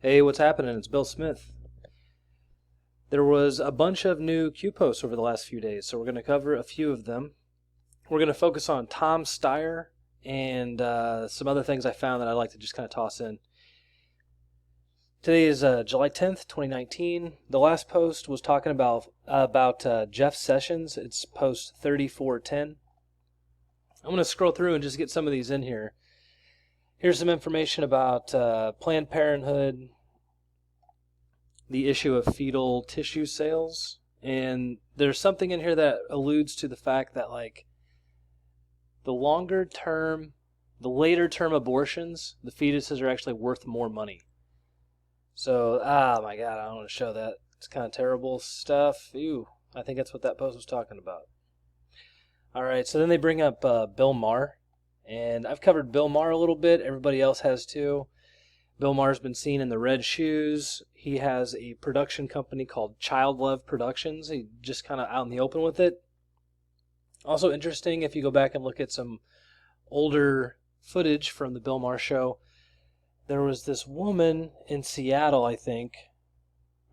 Hey, what's happening? It's Bill Smith. There was a bunch of new Q posts over the last few days, so we're going to cover a few of them. We're going to focus on Tom Steyer and some other things I found that I'd like to just kind of toss in. Today is July 10th, 2019. The last post was talking about Jeff Sessions. It's post 3410. I'm going to scroll through and just get some of these in here. Here's some information about Planned Parenthood, the issue of fetal tissue sales, and there's something in here that alludes to the fact that, like, the later term abortions, the fetuses are actually worth more money. So, oh my God, I don't want to show that. It's kind of terrible stuff. Ew, I think that's what that post was talking about. All right, so then they bring up Bill Maher, and I've covered Bill Maher a little bit. Everybody else has too. Bill Maher's been seen in the red shoes. He has a production company called Child Love Productions. He just kind of out in the open with it. Also interesting, if you go back and look at some older footage from the Bill Maher show, there was this woman in Seattle, I think,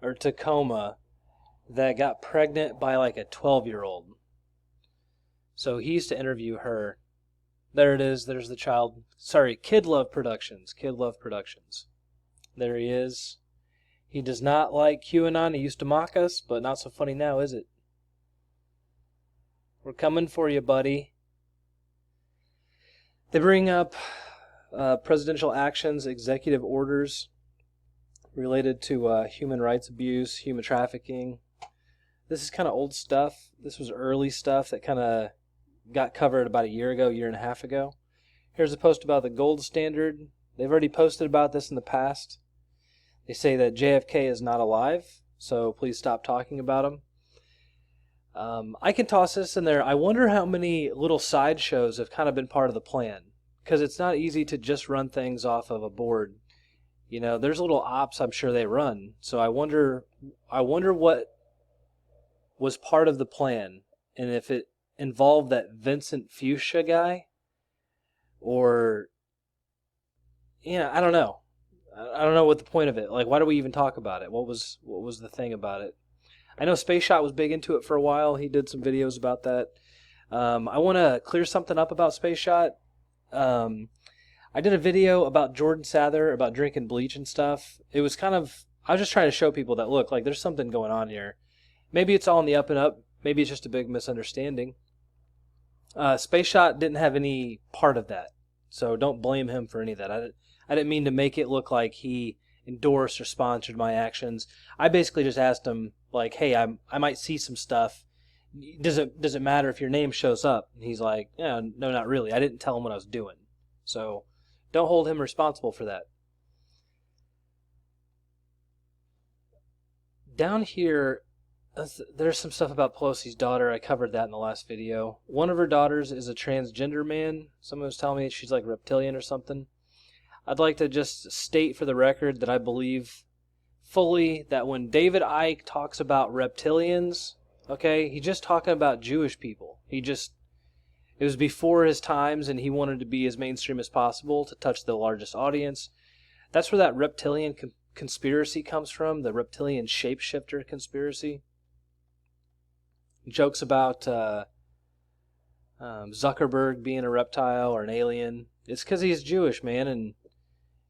or Tacoma, that got pregnant by like a 12-year-old. So he used to interview her. There it is. There's the Kid Love Productions. Kid Love Productions. There he is. He does not like QAnon. He used to mock us, but not so funny now, is it? We're coming for you, buddy. They bring up presidential actions, executive orders related to human rights abuse, human trafficking. This is kind of old stuff. This was early stuff that kind of got covered about a year and a half ago. Here's a post about the gold standard. They've already posted about this in the past. They say that JFK is not alive, so please stop talking about him. I can toss this in there. I wonder how many little sideshows have kind of been part of the plan, because it's not easy to just run things off of a board. You know, there's little ops I'm sure they run. So I wonder what was part of the plan, and if it involved that Vincent Fuchsia guy, or, I don't know. I don't know what the point of it. Like, why do we even talk about it? What was the thing about it? I know Space Shot was big into it for a while. He did some videos about that. I want to clear something up about Space Shot. I did a video about Jordan Sather, about drinking bleach and stuff. It was I was just trying to show people that, look, like, there's something going on here. Maybe it's all on the up and up. Maybe it's just a big misunderstanding. Space Shot didn't have any part of that, so don't blame him for any of that. I didn't mean to make it look like he endorsed or sponsored my actions. I basically just asked him, like, hey, I might see some stuff. Does it matter if your name shows up? And he's like, yeah, no, not really. I didn't tell him what I was doing. So don't hold him responsible for that. Down here, there's some stuff about Pelosi's daughter. I covered that in the last video. One of her daughters is a transgender man. Someone was telling me she's like reptilian or something. I'd like to just state for the record that I believe fully that when David Icke talks about reptilians, okay, he's just talking about Jewish people. It was before his times, and he wanted to be as mainstream as possible to touch the largest audience. That's where that reptilian conspiracy comes from, the reptilian shapeshifter conspiracy. Jokes about Zuckerberg being a reptile or an alien. It's because he's Jewish, man, and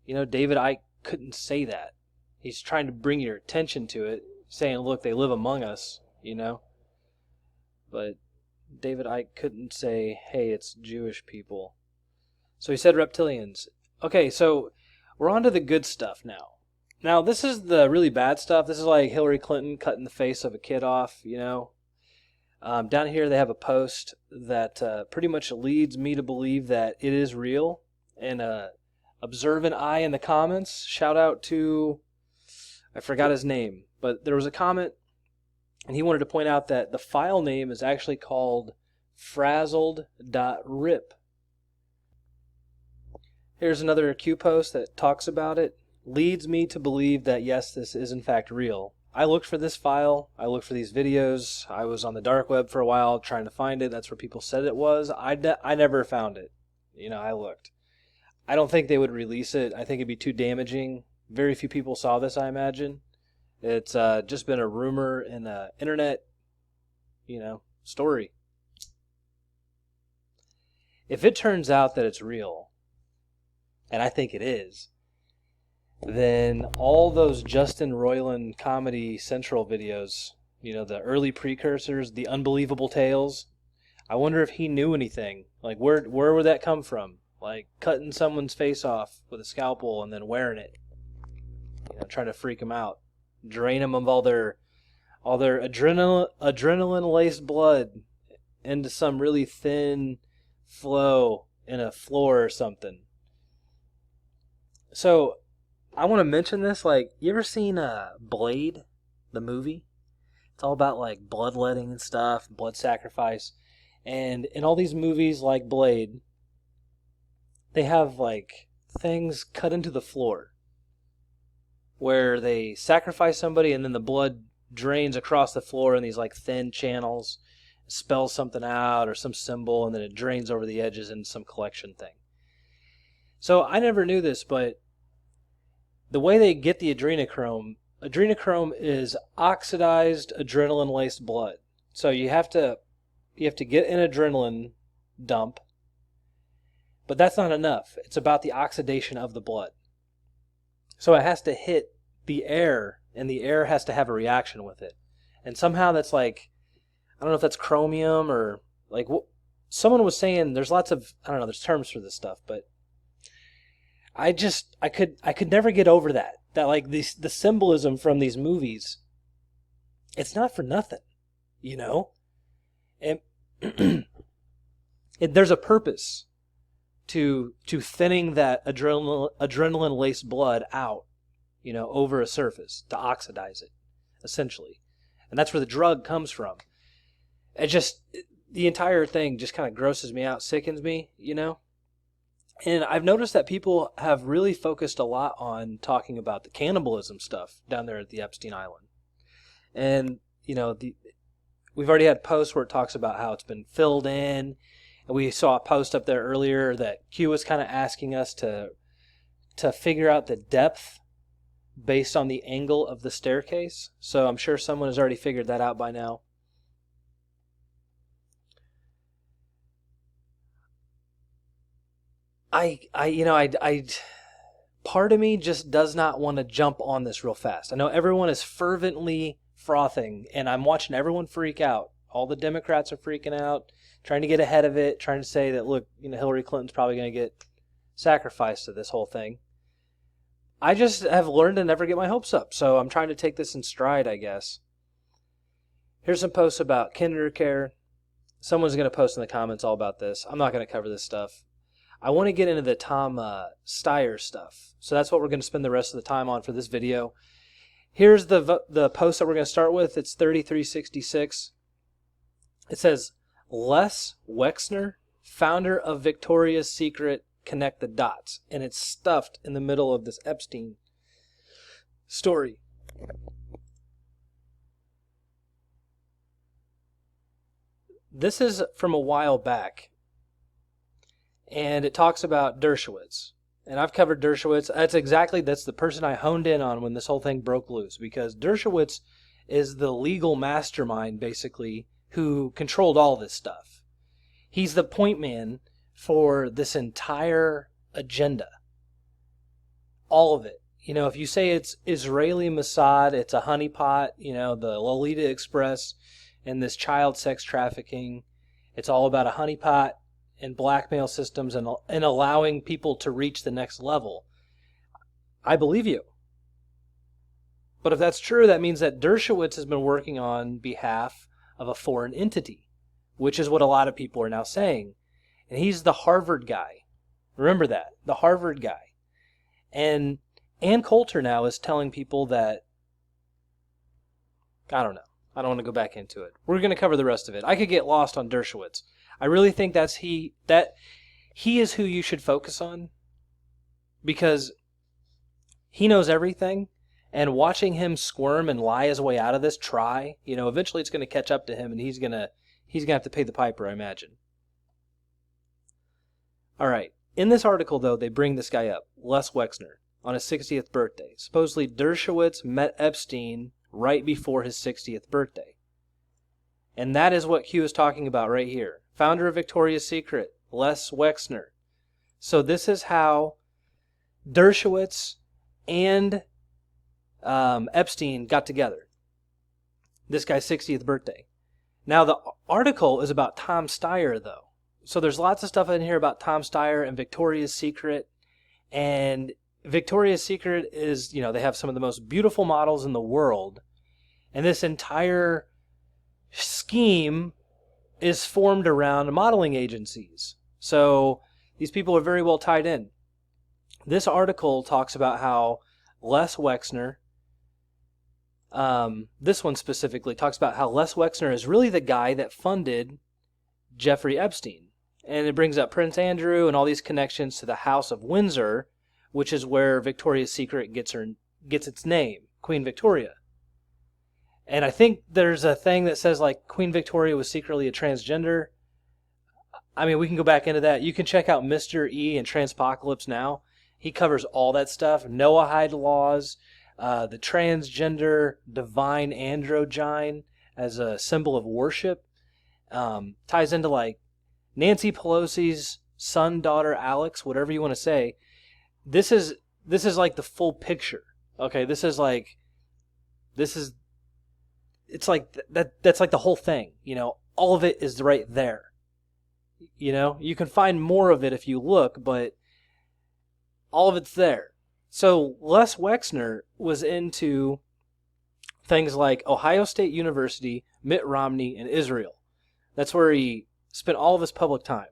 David Icke couldn't say that. He's trying to bring your attention to it, saying, look, they live among us, But David Icke couldn't say, hey, it's Jewish people. So he said reptilians. Okay, so we're on to the good stuff now. Now, this is the really bad stuff. This is like Hillary Clinton cutting the face of a kid off, Down here they have a post that pretty much leads me to believe that it is real. And observant eye in the comments. Shout out to, I forgot his name, but there was a comment, and he wanted to point out that the file name is actually called frazzled.rip. Here's another Q post that talks about it. Leads me to believe that, yes, this is in fact real. I looked for this file. I looked for these videos. I was on the dark web for a while trying to find it. That's where people said it was. I never found it. I looked. I don't think they would release it. I think it'd be too damaging Very few people saw this, I imagine. It's just been a rumor in the internet, story. If it turns out that it's real, and I think it is, then all those Justin Roiland Comedy Central videos, the early precursors, the unbelievable tales, I wonder if he knew anything. Like, where would that come from? Like, cutting someone's face off with a scalpel and then wearing it. Trying to freak them out. Drain them of all their adrenaline-laced blood into some really thin flow in a floor or something. So, I want to mention this. Like, you ever seen Blade, the movie? It's all about, like, bloodletting and stuff, blood sacrifice. And in all these movies like Blade, they have, like, things cut into the floor where they sacrifice somebody and then the blood drains across the floor in these, like, thin channels, spells something out or some symbol, and then it drains over the edges in some collection thing. So I never knew this, but the way they get the adrenochrome is oxidized adrenaline-laced blood. So you have to get an adrenaline dump, but that's not enough. It's about the oxidation of the blood. So it has to hit the air, and the air has to have a reaction with it. And somehow that's like, I don't know if that's chromium or like, someone was saying there's lots of, I don't know, there's terms for this stuff, but I could never get over that like the symbolism from these movies, it's not for nothing, and there's a purpose to thinning that adrenaline-laced blood out, over a surface to oxidize it, essentially. And that's where the drug comes from. The entire thing just kind of grosses me out, sickens me, And I've noticed that people have really focused a lot on talking about the cannibalism stuff down there at the Epstein Island. And, we've already had posts where it talks about how it's been filled in. And we saw a post up there earlier that Q was kind of asking us to figure out the depth based on the angle of the staircase. So I'm sure someone has already figured that out by now. Part of me just does not want to jump on this real fast. I know everyone is fervently frothing, and I'm watching everyone freak out. All the Democrats are freaking out, trying to get ahead of it, trying to say that, look, Hillary Clinton's probably going to get sacrificed to this whole thing. I just have learned to never get my hopes up, so I'm trying to take this in stride, I guess. Here's some posts about kinder care. Someone's going to post in the comments all about this. I'm not going to cover this stuff. I want to get into the Tom Steyer stuff, so that's what we're going to spend the rest of the time on for this video. Here's the post that we're going to start with. It's 3366. It says, Les Wexner, founder of Victoria's Secret, connect the dots. And it's stuffed in the middle of this Epstein story. This is from a while back. And it talks about Dershowitz. And I've covered Dershowitz. That's the person I honed in on when this whole thing broke loose. Because Dershowitz is the legal mastermind, basically, who controlled all this stuff. He's the point man for this entire agenda. All of it. If you say it's Israeli Mossad, it's a honeypot, the Lolita Express, and this child sex trafficking, it's all about a honeypot and blackmail systems and allowing people to reach the next level. I believe you. But if that's true, that means that Dershowitz has been working on behalf of a foreign entity, which is what a lot of people are now saying. And he's the Harvard guy. Remember that, the Harvard guy. And Ann Coulter now is telling people that, I don't know. I don't want to go back into it. We're going to cover the rest of it. I could get lost on Dershowitz. I really think that he is who you should focus on, because he knows everything, and watching him squirm and lie his way out of this, eventually it's going to catch up to him, and he's going to have to pay the piper, I imagine. All right. In this article, though, they bring this guy up, Les Wexner. on his 60th birthday. Supposedly Dershowitz met Epstein right before his 60th birthday. And that is what Q is talking about right here. Founder of Victoria's Secret, Les Wexner. So this is how Dershowitz and Epstein got together. This guy's 60th birthday. Now the article is about Tom Steyer, though. So there's lots of stuff in here about Tom Steyer and Victoria's Secret. And Victoria's Secret is, they have some of the most beautiful models in the world. And this entire scheme is formed around modeling agencies. So these people are very well tied in. This article talks about how Les Wexner, this one specifically talks about how Les Wexner is really the guy that funded Jeffrey Epstein. And it brings up Prince Andrew and all these connections to the House of Windsor, which is where Victoria's Secret gets its name, Queen Victoria. And I think there's a thing that says like Queen Victoria was secretly a transgender. I mean, we can go back into that. You can check out Mr. E and Transpocalypse Now. He covers all that stuff. Noahide laws, the transgender divine androgyne as a symbol of worship. Ties into like Nancy Pelosi's son, daughter, Alex, whatever you want to say. This is like the full picture. Okay, it's like that's like the whole thing. All of it is right there. You can find more of it if you look, but all of it's there. So Les Wexner was into things like Ohio State University, Mitt Romney, and Israel. That's where he spent all of his public time,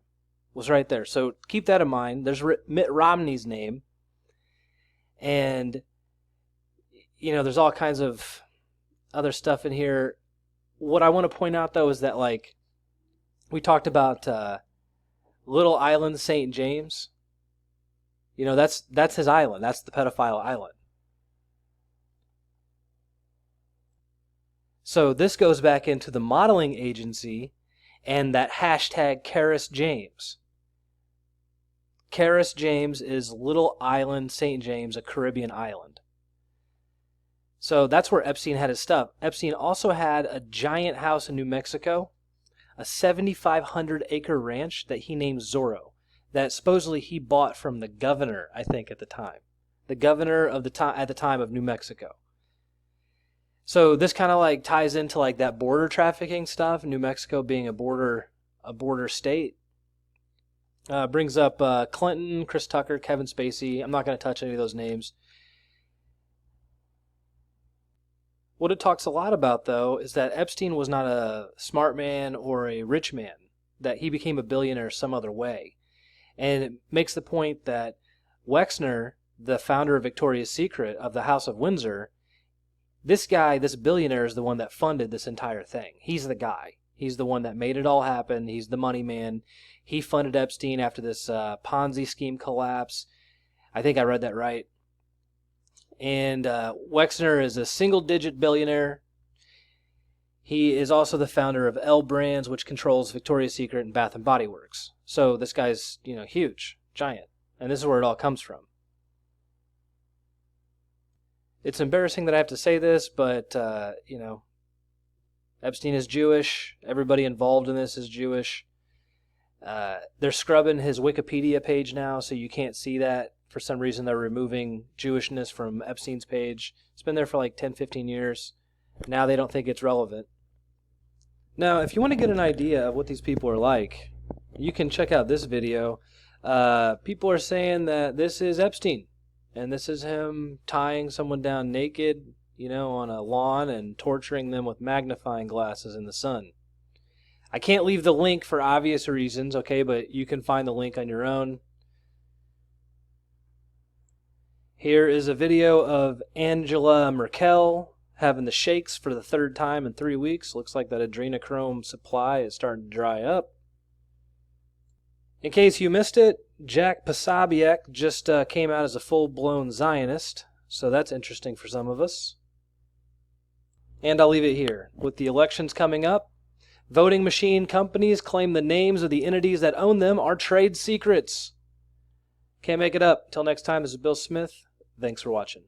was right there. So keep that in mind. There's Mitt Romney's name. And, there's all kinds of other stuff in here. What I want to point out, though, is that, like, we talked about Little Island St. James. That's his island. That's the pedophile island. So this goes back into the modeling agency and that hashtag Caris James. Caris James is Little Island St. James, a Caribbean island. So that's where Epstein had his stuff. Epstein also had a giant house in New Mexico, a 7,500-acre ranch that he named Zorro, that supposedly he bought from the governor, I think, at the time. The governor of at the time of New Mexico. So this kind of like ties into like that border trafficking stuff, New Mexico being a border state. Brings up Clinton, Chris Tucker, Kevin Spacey. I'm not going to touch any of those names. What it talks a lot about, though, is that Epstein was not a smart man or a rich man, that he became a billionaire some other way. And it makes the point that Wexner, the founder of Victoria's Secret, of the House of Windsor, this guy, this billionaire, is the one that funded this entire thing. He's the guy. He's the one that made it all happen. He's the money man. He funded Epstein after this Ponzi scheme collapse. I think I read that right. And Wexner is a single-digit billionaire. He is also the founder of L Brands, which controls Victoria's Secret and Bath & Body Works. So this guy's, huge, giant. And this is where it all comes from. It's embarrassing that I have to say this, but, Epstein is Jewish. Everybody involved in this is Jewish. They're scrubbing his Wikipedia page now, so you can't see that. For some reason, they're removing Jewishness from Epstein's page. It's been there for like 10, 15 years. Now they don't think it's relevant. Now, if you want to get an idea of what these people are like, you can check out this video. People are saying that this is Epstein. And this is him tying someone down naked, on a lawn and torturing them with magnifying glasses in the sun. I can't leave the link for obvious reasons, okay, but you can find the link on your own. Here is a video of Angela Merkel having the shakes for the third time in 3 weeks. Looks like that adrenochrome supply is starting to dry up. In case you missed it, Jack Posobiec just came out as a full-blown Zionist, so that's interesting for some of us. And I'll leave it here. With the elections coming up, voting machine companies claim the names of the entities that own them are trade secrets. Can't make it up. Till next time, this is Bill Smith. Thanks for watching.